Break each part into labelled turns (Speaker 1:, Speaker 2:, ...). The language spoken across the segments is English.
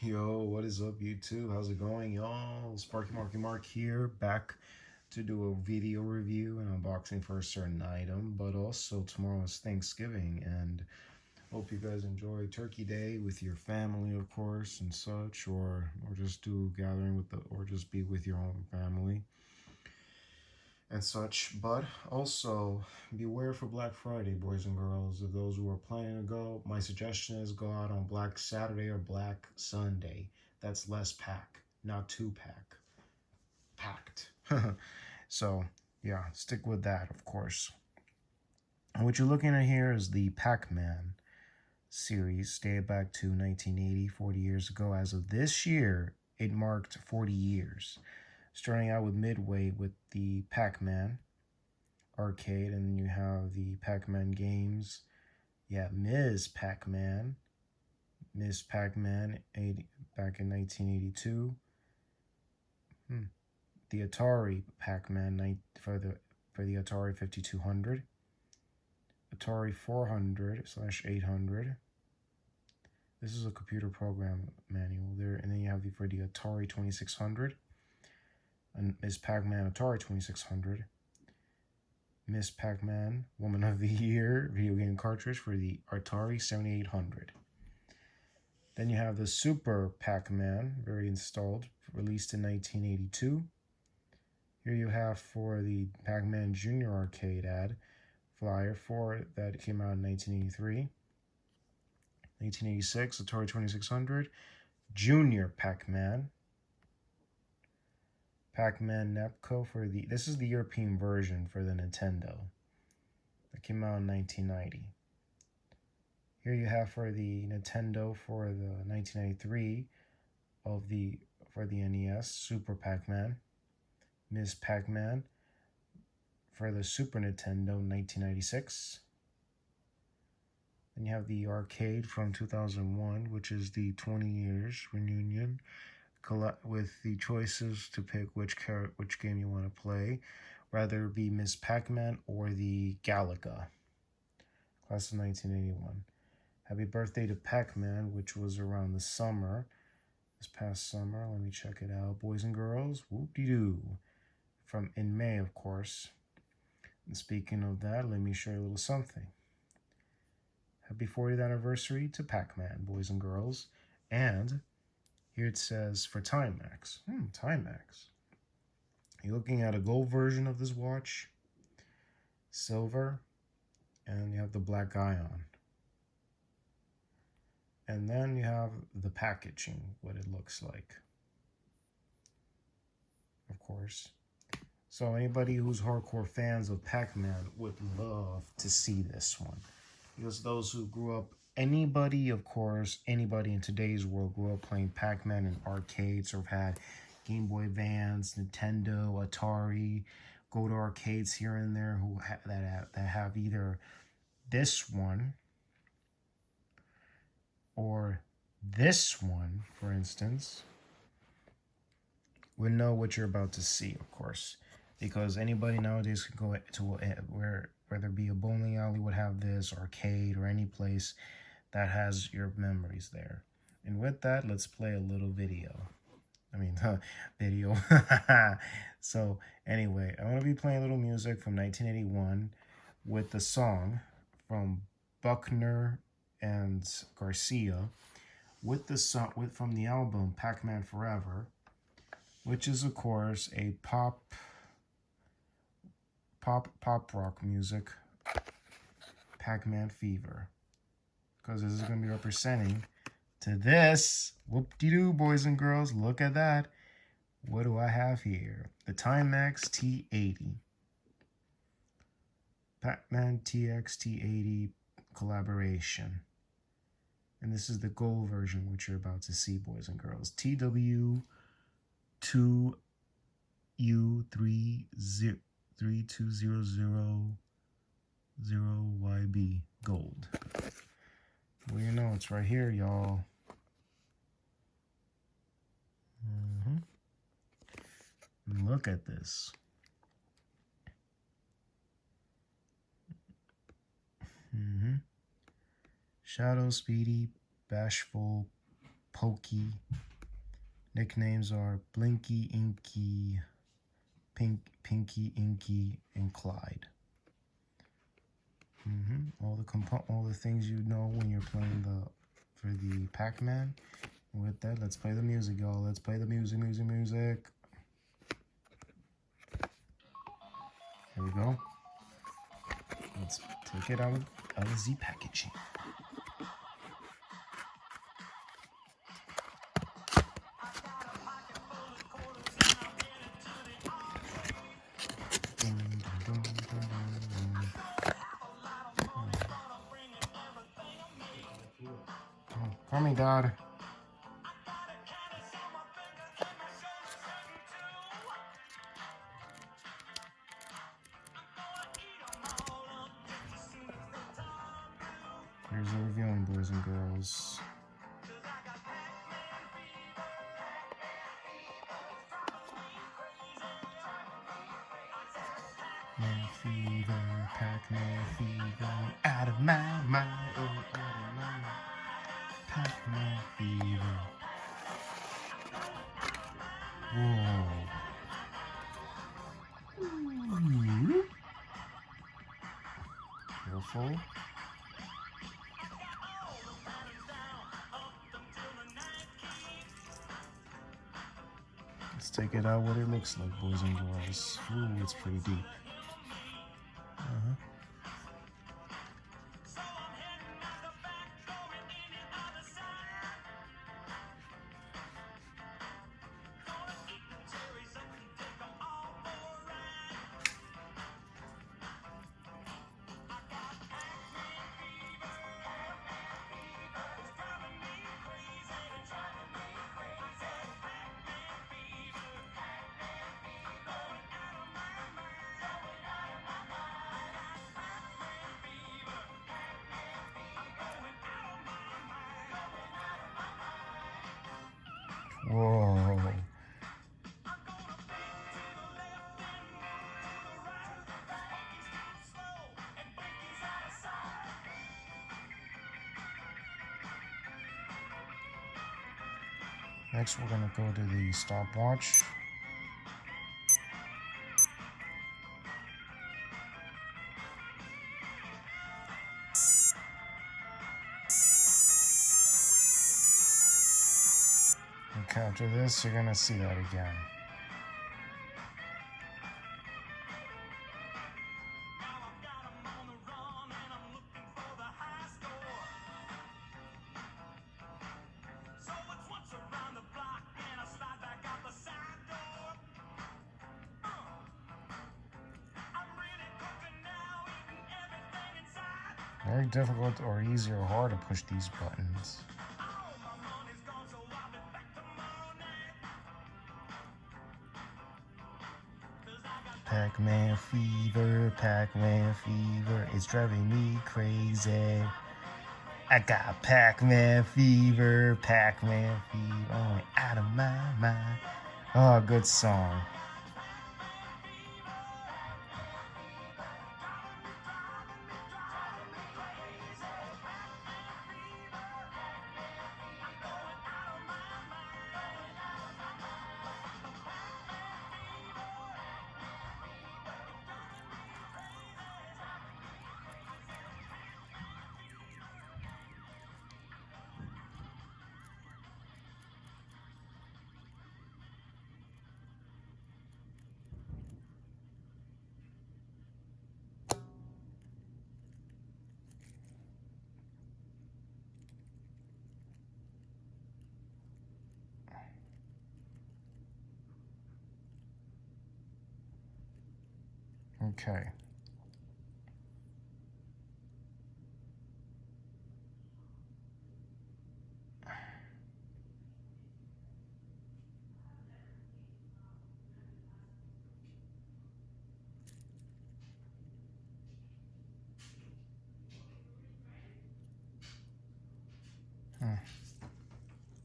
Speaker 1: Yo, what is up, YouTube? How's it going, y'all? Sparky Mark here, back to do a video review and unboxing for a certain item. But also, tomorrow is Thanksgiving, and hope you guys enjoy Turkey Day with your family, of course, and such, or just do gathering with or just be with your own family and such. But also, beware for Black Friday, boys and girls. Of those who are planning to go, my suggestion is go out on Black Saturday or Black Sunday. That's less pack, not 2-pack. Packed. So, yeah, stick with that, of course. And what you're looking at here is the PAC MAN series, dated back to 1980, 40 years ago. As of this year, it marked 40 years. Starting out with midway with the PAC MAN arcade, and then you have the PAC MAN games. Yeah, Ms. Pac Man back in 1982. The Atari Pac Man for the Atari 5200, Atari 400/800. This is a computer program manual there, and then you have for the Atari 2600. And Ms. Pac-Man Atari 2600, Miss Pac-Man Woman of the Year video game cartridge for the Atari 7800. Then you have the Super Pac-Man, very installed, released in 1982. Here you have for the Pac-Man Junior arcade ad flyer that came out in 1983. 1986, Atari 2600, Junior Pac-Man. Pac-Man Nepco this is the European version for the Nintendo. That came out in 1990. Here you have for the Nintendo for the 1993 for the NES, Super Pac-Man. Ms. Pac-Man for the Super Nintendo, 1996. Then you have the arcade from 2001, which is the 20 years reunion, with the choices to pick which game you want to play, rather be Miss Pac-Man or the Galaga, class of 1981. Happy birthday to Pac-Man, which was around the summer, this past summer. Let me check it out, boys and girls. Whoop-de-doo. In May, of course. And speaking of that, let me show you a little something. Happy 40th anniversary to Pac-Man, boys and girls. And here it says for Timex. Timex. You're looking at a gold version of this watch, silver, and you have the black ion. And then you have the packaging, what it looks like, of course. So anybody who's hardcore fans of Pac-Man would love to see this one. Because those who grew up, anybody in today's world grew up playing Pac-Man in arcades, or have had Game Boy Advance, Nintendo, Atari, go to arcades here and there that have either this one or this one, for instance, would know what you're about to see, of course. Because anybody nowadays can go to whether it be a bowling alley would have this, arcade, or any place that has your memories there. And with that, let's play a little video. Video. So anyway, I'm going to be playing a little music from 1981 with the song from Buckner and Garcia, with the song from the album Pac-Man Forever, which is of course a pop rock music, Pac-Man Fever, because this is going to be representing to this. Whoop-de-doo, boys and girls, look at that. What do I have here? The Timex T80 Pac-Man T80 collaboration, and this is the gold version, which you're about to see, boys and girls. TW2U32000YB gold. Well, you know it's right here, y'all. Look at this. Shadow, Speedy, Bashful, Pokey. Nicknames are Blinky, Inky, Pinky, Inky, and Clyde. All the things you know when you're playing for the Pac Man. With that, let's play the music, y'all. Let's play the music. Here we go. Let's take it out of the packaging. Coming, Dad. Here's the reviewing, boys and girls. Man fever, Pac Man fever, out of my mind, oh, out of my mind. Pac Man fever. Whoa. Careful. Let's take it out what it looks like, boys and girls. Ooh, it's pretty deep. Whoa. Next, we're going to go to the stopwatch. Okay, after this, you're going to see that again. Very difficult or easy or hard to push these buttons. Pac Man fever, Pac Man fever, it's driving me crazy. I got Pac Man fever, Pac Man fever, oh, out of my mind. Oh, good song. Okay.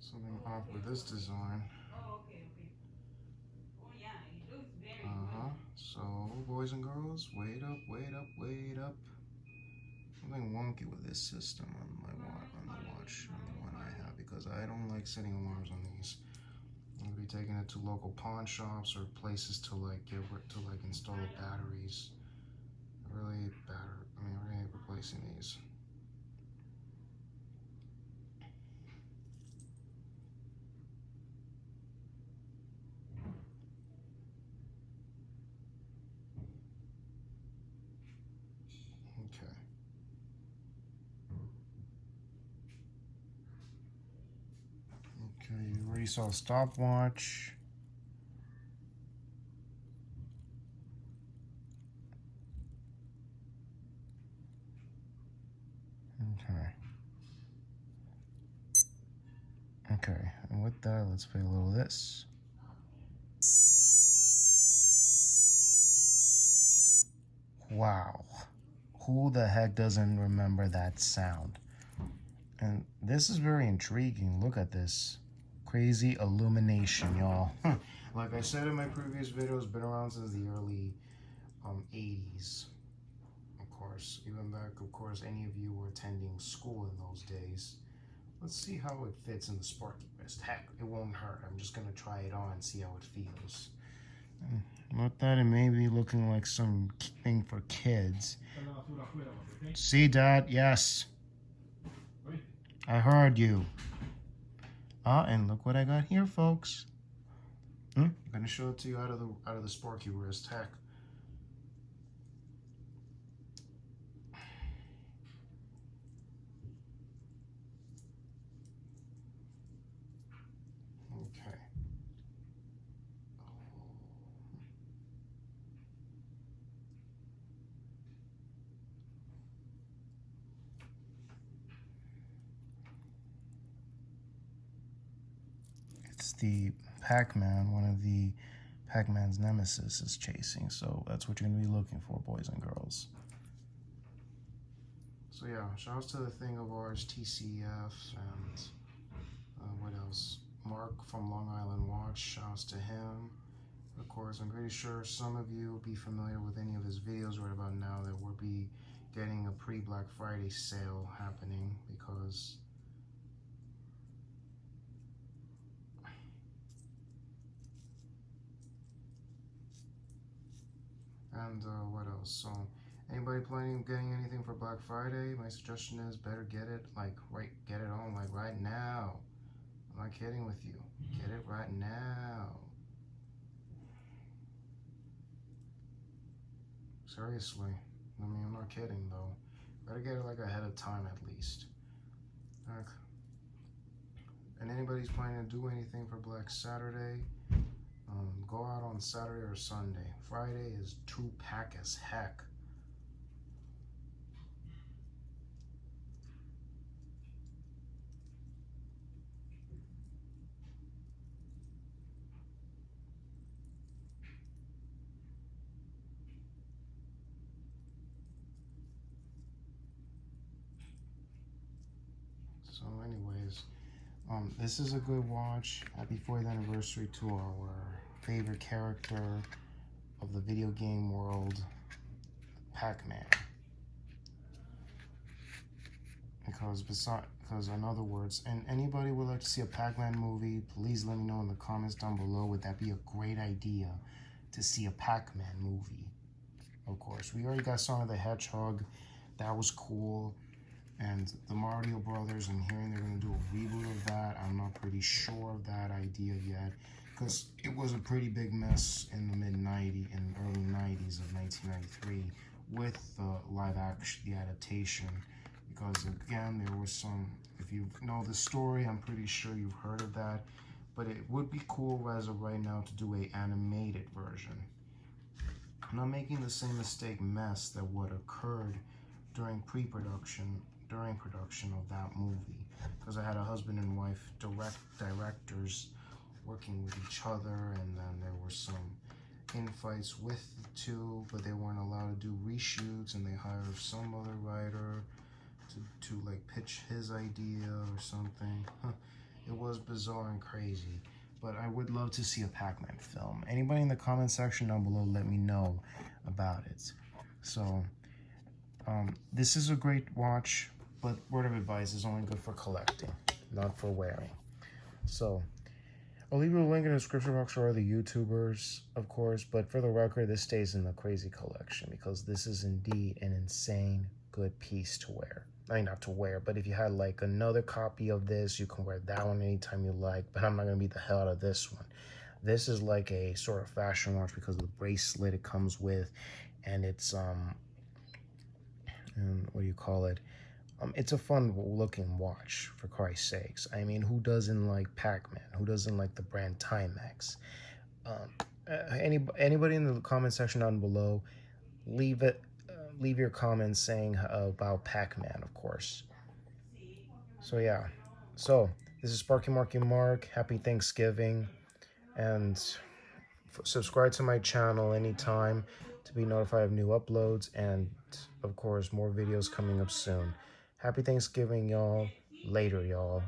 Speaker 1: Something off with this design.
Speaker 2: Oh, okay. Oh, yeah, it looks very good.
Speaker 1: So, boys and girls, wait up. Something wonky with this system on the watch, on the one I have, because because I don't like setting alarms on these. I'm gonna be taking it to local pawn shops or places to like install the batteries. I really hate replacing these. Okay. Okay, you already saw a stopwatch. Okay. Okay, and with that, let's play a little of this. Wow. Who the heck doesn't remember that sound? And this is very intriguing. Look at this. Crazy illumination, y'all. Like I said in my previous video, it's been around since the early 80s. Of course, even back, of course, any of you were attending school in those days. Let's see how it fits in the Sparky wrist. Heck, it won't hurt. I'm just going to try it on and see how it feels. Not that it may be looking like something for kids. See, Dad? Yes. I heard you. And look what I got here, folks. I'm gonna show it to you out of the Sparky wrist. Heck. Okay. It's the PAC Man, one of the PAC Man's nemesis is chasing. So that's what you're going to be looking for, boys and girls. So yeah, shouts to the thing of ours, TCF, and what else? Marc from Long Island Watch, shouts to him. Of course, I'm pretty sure some of you will be familiar with any of his videos right about now that we'll be getting a pre-Black Friday sale happening because what else? So anybody planning on getting anything for Black Friday, my suggestion is better get it get it on like right now. I'm not kidding with you. Get it right now. Seriously. I mean, I'm not kidding though. Better get it like ahead of time at least. And anybody's planning to do anything for Black Saturday, go out on Saturday or Sunday. Friday is 2-pack as heck. So anyways, this is a good watch. Happy 40th anniversary to our favorite character of the video game world, PAC Man. Because in other words, and anybody would like to see a PAC Man movie, please let me know in the comments down below. Would that be a great idea to see a PAC Man movie? Of course, we already got Sonic the Hedgehog. That was cool. And the Mario Brothers, I'm hearing they're going to do a reboot of that. I'm not pretty sure of that idea yet, because it was a pretty big mess in the mid-90s and early 90s of 1993 with the live action, the adaptation. Because again, there was some, if you know the story, I'm pretty sure you've heard of that. But it would be cool as of right now to do a animated version. I'm not making the same mess that what occurred during production of that movie, because I had a husband and wife directors working with each other, and then there were some infights with the two, but they weren't allowed to do reshoots, and they hired some other writer to like pitch his idea or something. It was bizarre and crazy, but I would love to see a PAC Man film. Anybody in the comment section down below, let me know about it. So this is a great watch, but word of advice is only good for collecting. not for wearing. So I'll leave you a link in the description box for other YouTubers, of course, but for the record, this stays in the crazy collection because this is indeed an insane good piece to wear. I mean, not to wear, but if you had like another copy of this, you can wear that one anytime you like, but I'm not going to beat the hell out of this one. This is like a sort of fashion watch because of the bracelet it comes with, and it's, and what do you call it? It's a fun looking watch, for Christ's sakes. I mean, who doesn't like PAC MAN? Who doesn't like the brand Timex? Anybody in the comment section down below, leave your comments saying about PAC MAN, of course. So yeah, so this is Sparky Marky Mark. Happy Thanksgiving, and subscribe to my channel anytime to be notified of new uploads, and of course more videos coming up soon. Happy Thanksgiving, y'all. Later, y'all.